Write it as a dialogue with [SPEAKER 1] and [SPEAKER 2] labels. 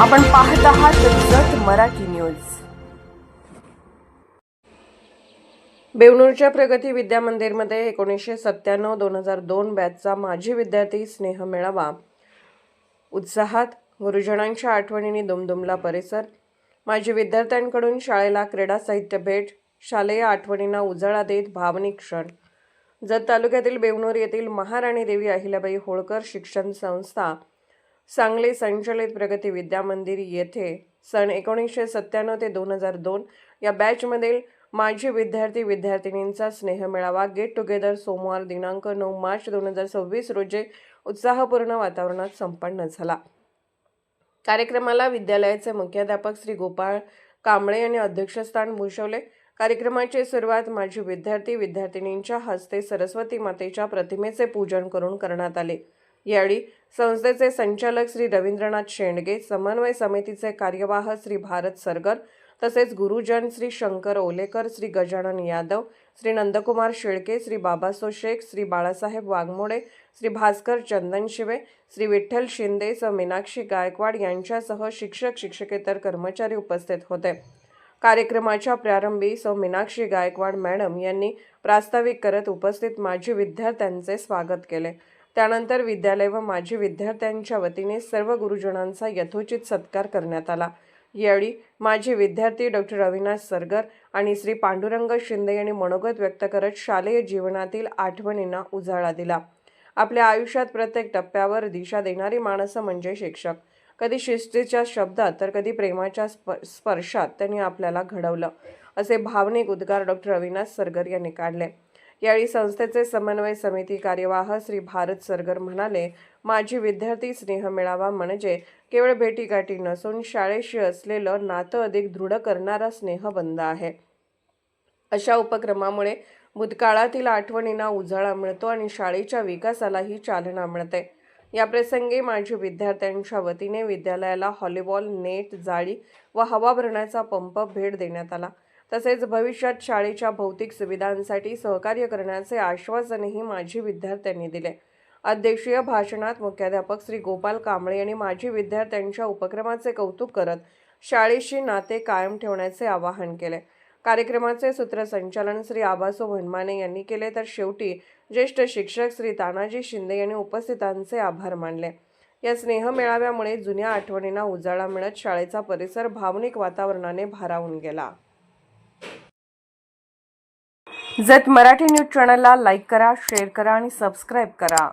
[SPEAKER 1] आपण पाहत आहात जत मराठी न्यूज। बेवणूरच्या प्रगती विद्या मंदिरमध्ये 1997-2002 बॅचचा माजी विद्यार्थी स्नेह मेळावा उत्साहात, गुरुजनांच्या आठवणींनी दुमदुमला परिसर। माजी विद्यार्थ्यांकडून शाळेला क्रीडा साहित्य भेट, शालेय आठवणींना उजाळा देत भावनिक क्षण। जत तालुक्यातील बेवणूर येथील महाराणी देवी अहिल्याबाई होळकर शिक्षण संस्था सांगली संचलित प्रगती विद्या मंदिर येथे सन 1997 ते 2002 या बॅचमधील माजी विद्यार्थी विद्यार्थिनींचा स्नेह मेळावा गेट टुगेदर सोमवार दिनांक 9 मार्च 2026 रोजी उत्साहपूर्ण वातावरणात संपन्न झाला। कार्यक्रमाला विद्यालयाचे मुख्याध्यापक श्री गोपाळ कांबळे यांनी अध्यक्षस्थान भूषवले। कार्यक्रमाची सुरुवात माजी विद्यार्थी विद्यार्थिनींच्या हस्ते सरस्वती मातेच्या प्रतिमेचे पूजन करून करण्यात आले। यावेळी संस्थेचे संचालक श्री रवींद्रनाथ शेंडगे, समन्वय समितीचे कार्यवाह श्री भारत सरगर, तसेच गुरुजन श्री शंकर ओलेकर, श्री गजानन यादव, श्री नंदकुमार शेळके, श्री बाबासो शेख, श्री बाळासाहेब वाघमोडे, श्री भास्कर चंदन शिवे, श्री विठ्ठल शिंदे व मीनाक्षी गायकवाड यांच्यासह शिक्षक शिक्षकेतर कर्मचारी उपस्थित होते। कार्यक्रमाच्या प्रारंभी सौ मीनाक्षी गायकवाड मॅडम यांनी प्रास्ताविक करत उपस्थित माजी विद्यार्थ्यांचे स्वागत केले। त्यानंतर विद्यालय व माजी विद्यार्थ्यांच्या वतीने सर्व गुरुजनांचा यथोचित सत्कार करण्यात आला। यावेळी माजी विद्यार्थी डॉक्टर अविनाश सरगर आणि श्री पांडुरंग शिंदे यांनी मनोगत व्यक्त करत शालेय जीवनातील आठवणींना उजाळा दिला। आपल्या आयुष्यात प्रत्येक टप्प्यावर दिशा देणारी माणसं म्हणजे शिक्षक। कधी शिस्तीच्या शब्दात तर कधी प्रेमाच्या स्पर्शात त्यांनी आपल्याला घडवलं, असे भावनिक उद्गार डॉक्टर अविनाश सरगर यांनी काढले। यावेळी संस्थेचे समन्वय समिती कार्यवाह श्री भारत सरगर म्हणाले, माजी विद्यार्थी स्नेह मेळावा म्हणजे केवळ भेटीगाठी नसून शाळेशी असलेलं नातं अधिक दृढ करणारा स्नेहबंध आहे। अशा उपक्रमामुळे भूतकाळातील आठवणींना उजाळा मिळतो आणि शाळेच्या विकासालाही चालना मिळते। या प्रसंगी माजी विद्यार्थ्यांच्या वतीने विद्यालयाला व्हॉलीबॉल नेट, जाळी व हवा भरण्याचा पंप भेट देण्यात आला। तसेच भविष्यात शाळेच्या भौतिक सुविधांसाठी सहकार्य करण्याचे आश्वासनही माजी विद्यार्थ्यांनी दिले। अध्यक्षीय भाषणात मुख्याध्यापक श्री गोपाल कांबळे यांनी माजी विद्यार्थ्यांच्या उपक्रमाचे कौतुक करत शाळेशी नाते कायम ठेवण्याचे आवाहन केले। कार्यक्रमाचे सूत्रसंचालन श्री आबासो भनमाने यांनी केले, तर शेवटी ज्येष्ठ शिक्षक श्री तानाजी शिंदे यांनी उपस्थितांचे आभार मानले। या स्नेह मेळाव्यामुळे जुन्या आठवणींना उजाळा मिळत शाळेचा परिसर भावनिक वातावरणाने भारावून गेला। जत मराठी न्यूज चॅनलला लाईक करा, शेअर करा आणि सबस्क्राईब करा।